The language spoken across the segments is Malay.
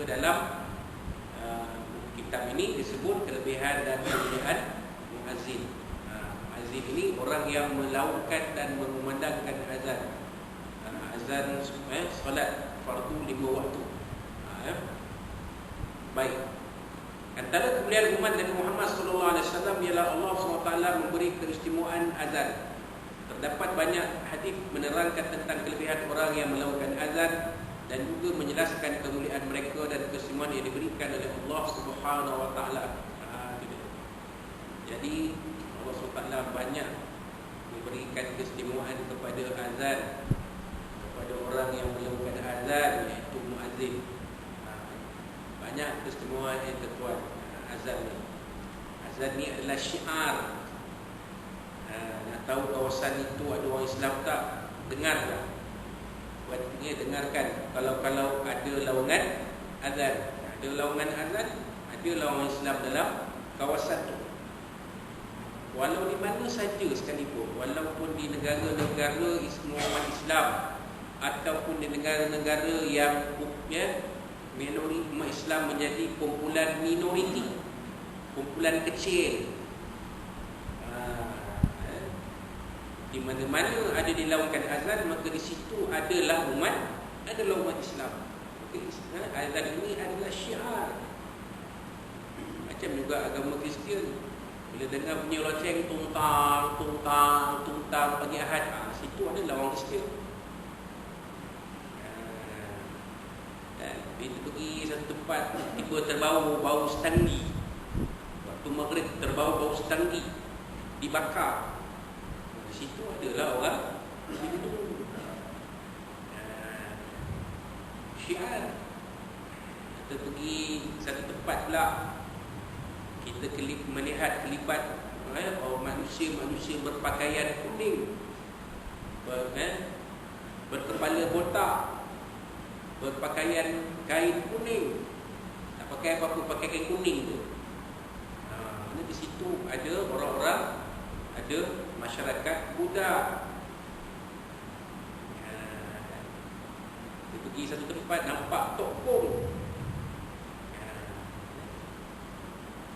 Dalam kitab ini disebut kelebihan dan kemuliaan muazzin. Muazzin ini orang yang melaungkan dan mengumandangkan azan. Azan solat fardu 5 waktu. Baik. Antara kemuliaan umat Nabi Muhammad sallallahu alaihi wasallam ialah Allah SWT memberi keistimewaan azan. Terdapat banyak hadis menerangkan tentang kelebihan orang yang melakukan azan dan juga menjelaskan kemuliaan mereka dan keistimewaan yang diberikan oleh Allah Subhanahu wa taala. Jadi Allah SWT banyak memberikan keistimewaan kepada azan, kepada orang yang melakukan azan, iaitu muazzin. Banyak keistimewaan yang terkuat azan ni. Azan ni adalah syiar. Nak tahu kawasan itu ada orang Islam tak? Dengarlah. Buatnya dengarkan. Kalau ada lawangan azan, ada lawangan azan, ada lawangan Islam dalam kawasan itu. Walau di mana saja sekalipun, walaupun di negara-negara umat Islam ataupun di negara-negara yang minoritas umat Islam menjadi kumpulan minoriti, kumpulan kecil. Di mana-mana ada dilakukan azan, maka di situ adalah umat Islam. Azan ini adalah syiar. Macam juga agama Kristian, bila dengar bunyi loceng tungtang pagi Ahad, situ adalah orang Kristian. Bila pergi satu tempat, tiba terbau bau stanggi. Waktu maghrib terbau bau stanggi dibakar. Di situ adalah orang syiar. Kita pergi satu tempat pula, kita melihat kelibat manusia berpakaian kuning, berkepala botak, berpakaian kain kuning. Tak pakai apa-apa, pakai kain kuning tu. Di situ ada orang-orang, ada masyarakat Buddha. Kita pergi satu tempat, nampak tokong.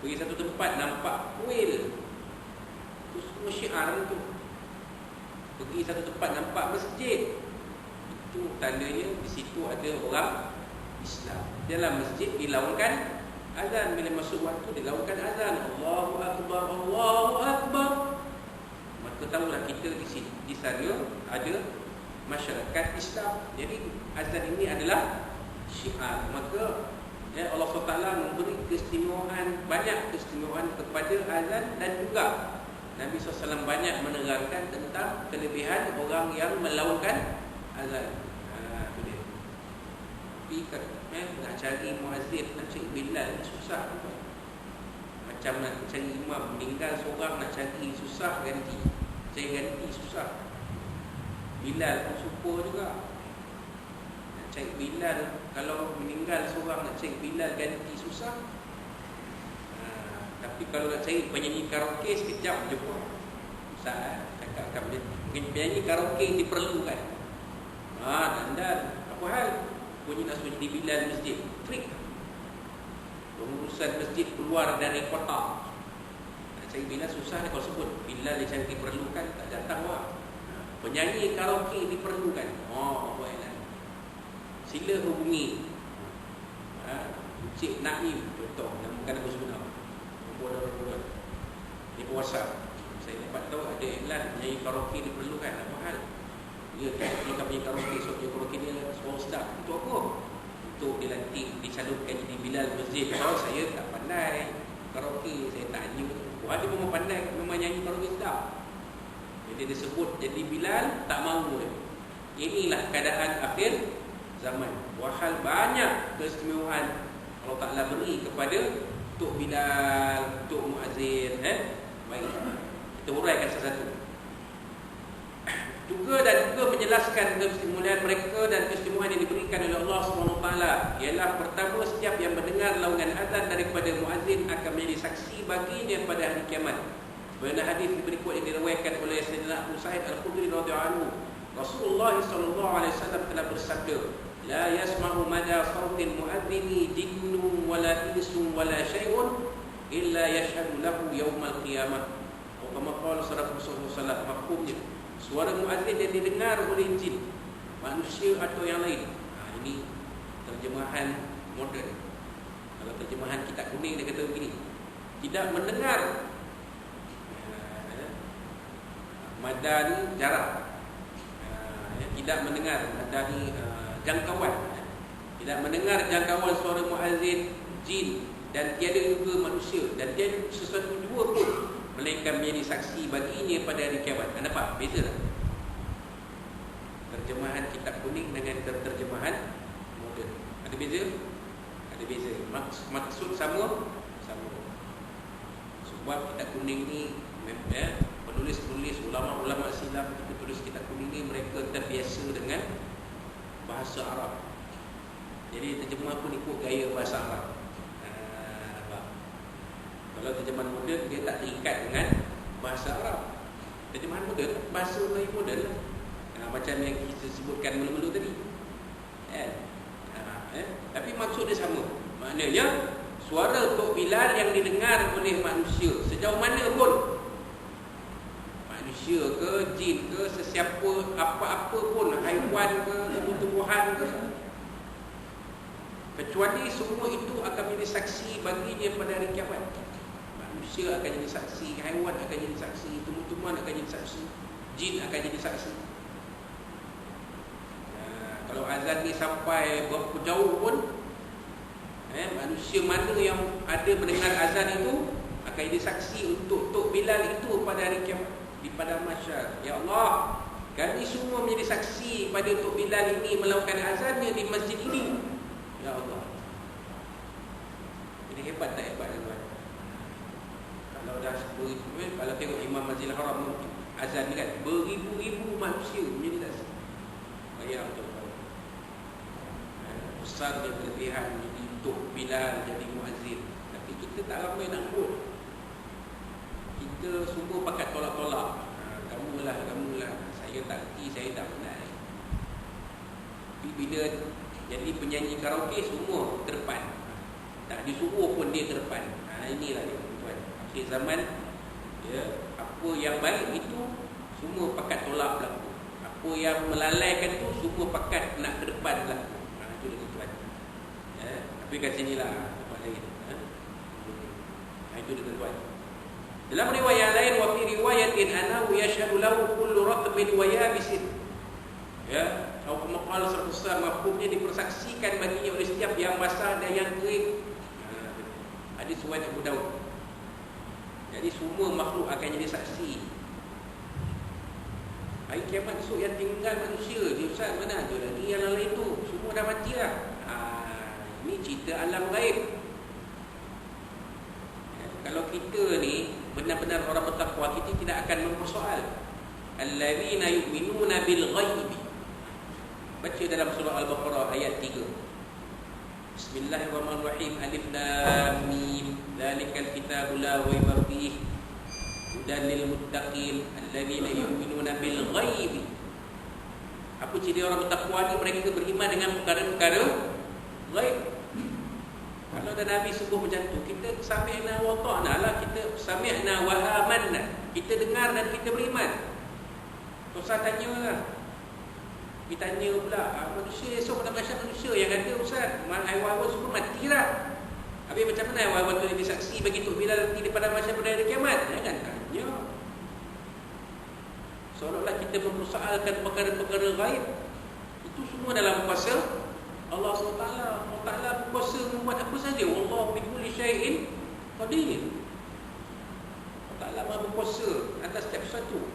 Pergi satu tempat, nampak kuil. Itu semua syiar tu. Pergi satu tempat, nampak masjid. Itu tandanya di situ ada orang Islam. Dalam masjid dilakukan azan. Bila masuk waktu dilakukan azan, Allahu Akbar, Allahu Akbar. Maka tahulah kita di sana ada masyarakat Islam. Jadi azan ini adalah syiar. Maka Allah SWT memberi keistimewaan, banyak keistimewaan kepada azan, dan juga Nabi SAW banyak menerangkan tentang kelebihan orang yang melakukan azan. Itu dia. Tapi nak cari muazzin, nak cari Bilal susah. Macam nak cari imam, meninggal seorang nak cari susah ganti. Cari ganti susah. Bilal pun super juga. Nak cari Bilal, kalau meninggal seorang nak cari Bilal ganti susah. Tapi kalau nak cari penyanyi karaoke sekejap je pun susah. Cakap penyanyi karaoke diperlukan. Dan apa hal? Bunyi nak suruh jadi Bilal masjid, klik. Pengurusan masjid keluar dari kota. Nak cari Bilal susah. Kalau sebut Bilal yang diperlukan, tak datang lah. Penyanyi karaoke diperlukan. Baiklah, sila hubungi Cik Naim, contoh, namakan aku sebenar, di WhatsApp. Saya dapat tahu ada iklan penyanyi karaoke diperlukan. Apa hal? Dia kalau punya karaoke, so dia karaoke dia suara sedap. Untuk apa? Untuk dilantik, dicalonkan jadi Bilal masjid. Kalau saya tak pandai karaoke, saya tanya, dia memang pandai, memang nyanyi karaoke sedap. Jadi dia sebut jadi Bilal, tak mahu dia. Inilah keadaan akhir zaman. Wahal banyak keistimewaan Allah Ta'ala beri kepada Tok Bilal, Tok Muazzin. Baik, kita uraikan satu-satu. Juga menjelaskan keistimewaan mereka dan keistimewaan yang diberikan oleh Allah SWT ialah pertama, setiap yang mendengar laungan azan daripada muazzin akan menjadi saksi baginya pada hari kiamat. Bagaimana hadis berikut yang diriwayatkan oleh Sayyidina Abu Sa'id Al-Khudri radhiyallahu anhu, Rasulullah SAW telah bersabda, la yasma'u mada sautil muadzini jinnun wala insun wala syai'un illa yashhadu lahu yaumal qiyamah. Kama qala sallallahu alaihi wasallam, maksudnya suara muazzin yang didengar oleh jin, manusia atau yang lain. Ini terjemahan moden. Kalau terjemahan kitab kuning dia kata begini, tidak mendengar. Mada ni jarak. Tidak mendengar, mada ni jangkauan. Tidak mendengar jangkauan suara muazzin jin dan tiada juga manusia, dan tiada sesuatu jua pun melainkan menjadi saksi baginya pada hari kiamat. Anda nampak? Beza tak? Terjemahan kitab kuning dengan terjemahan moden. Ada beza? Ada beza. Maksud sama? Sama. Sebab kitab kuning ni penulis-penulis, ulama-ulama silam ketika tulis kitab kuning ni, mereka terbiasa dengan bahasa Arab. Jadi terjemah pun ikut gaya bahasa Arab. Kalau terjemahan moden, dia tak terikat dengan bahasa Arab. Terjemahan moden, bahasa Melayu moden lah. Macam yang kita sebutkan mula-mula tadi. Tapi maksud dia sama. Maknanya suara Tok Bilal yang didengar oleh manusia, sejauh mana pun, manusia ke, jin ke, sesiapa, apa-apa pun, haiwan ke, tumbuh-tumbuhan ke, kecuali semua itu akan menjadi saksi baginya pada hari kiamat. Manusia akan jadi saksi, haiwan akan jadi saksi, tumbuh-tumbuhan akan jadi saksi, jin akan jadi saksi. Kalau azan ni sampai berapa jauh pun, manusia mana yang ada mendengar azan itu akan jadi saksi untuk Tok Bilal itu pada hari kiamat di padang mahsyar. Ya Allah, kami semua menjadi saksi pada Tok Bilal ini melakukan azannya di masjid ini. Ya Allah, ini hebat tak hebat tuan? Kalau dah kalau tengok Imam Masjidil Haram azan ni kan, beribu-ribu manusia menjadi saksi. Bayang tu, besar dan kelebihan jadi Tok Bilal, jadi muazzin. Tapi kita tak ramai nak pun. Kita semua pakat tolak-tolak. Kamulah, saya tak erti, saya tak pandai. Tapi bila jadi penyanyi karaoke, semua terdepan. Tak disuruh pun dia terdepan. Inilah dia tuan. Akhir zaman, ya, apa yang baik itu semua pakat tolak berlaku. Apa yang melalaikan tu semua pakat nak ke depan berlaku. Itu dia tuan. Ya, tapi kat sinilah tempat lain. Itu dia tuan. Dalam riwayat lain, wa fi riwayatin anahu yashhadu lahu kullu ratbin wa yabisin. Ya, atau maqal sebesar mafhumnya dipersaksikan baginya oleh setiap yang basah dan yang kering. Hadis riwayat Abu Daud. Jadi semua makhluk akan jadi saksi. Hari kiamat esok yang tinggal manusia je, Ustaz, mana tu lagi yang lain tu? Semua dah mati lah. Ini cerita alam gaib. Kalau kita ni benar-benar orang bertakwa, kita tidak akan mempersoal. Allazina yu'minuna bil ghaibi. Baca dalam surah Al-Baqarah ayat 3. Bismillahirrahmanirrahim. Alif lam mim. Dzalikal kitabu la raiba fihi hudan lil muttaqin allazina yu'minuna bil ghaibi. Apa ciri orang bertakwa ni? Mereka beriman dengan perkara-perkara ghaib. Kalau ada Nabi sebut macam tu, kita sami'na wa ta'na lah, kita sami'na wa amanna. Kita dengar dan kita beriman. Ustaz tanyalah. Kita tanya pula, manusia esok pada masyarakat manusia yang ada Ustaz, haiwan semua mati lah. Habis macam mana haiwan tu jadi saksi bagi Tok Bilal nanti pada masyarakat pada hari kiamat? Jangan tanya. Seolah-olah kita mempersoalkan perkara-perkara gaib. Itu semua dalam kuasa Allah SWT. Allah Ta'ala berkuasa membuat apa saja. Wallahu bi kulli syai'in qadir. Allah Ta'ala Maha berkuasa atas setiap sesuatu.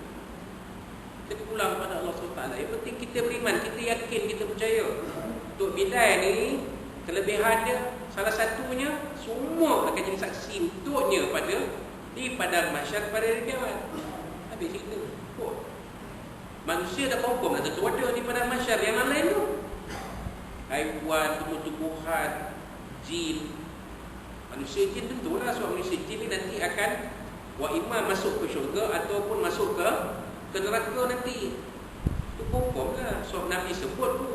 Kita pulang kepada Allah SWT. Yang penting kita beriman, kita yakin, kita percaya. Tok Bilal ni, kelebihan dia, salah satunya, semua akan jadi saksi untuknya di padang mahsyar pada hari kiamat. Habis cerita. Manusia dah confirm dah tentu ada di padang mahsyar. Yang lain tu, haiwan, tumbuh-tumbuhan, jin. Manusia jin tentulah, sebab manusia jin ni nanti akan imam masuk ke syurga ataupun masuk ke neraka nanti. Itu confirm lah. Sebab Nabi sebut tu.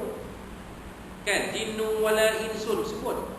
Kan, jinnun wala insun sebut.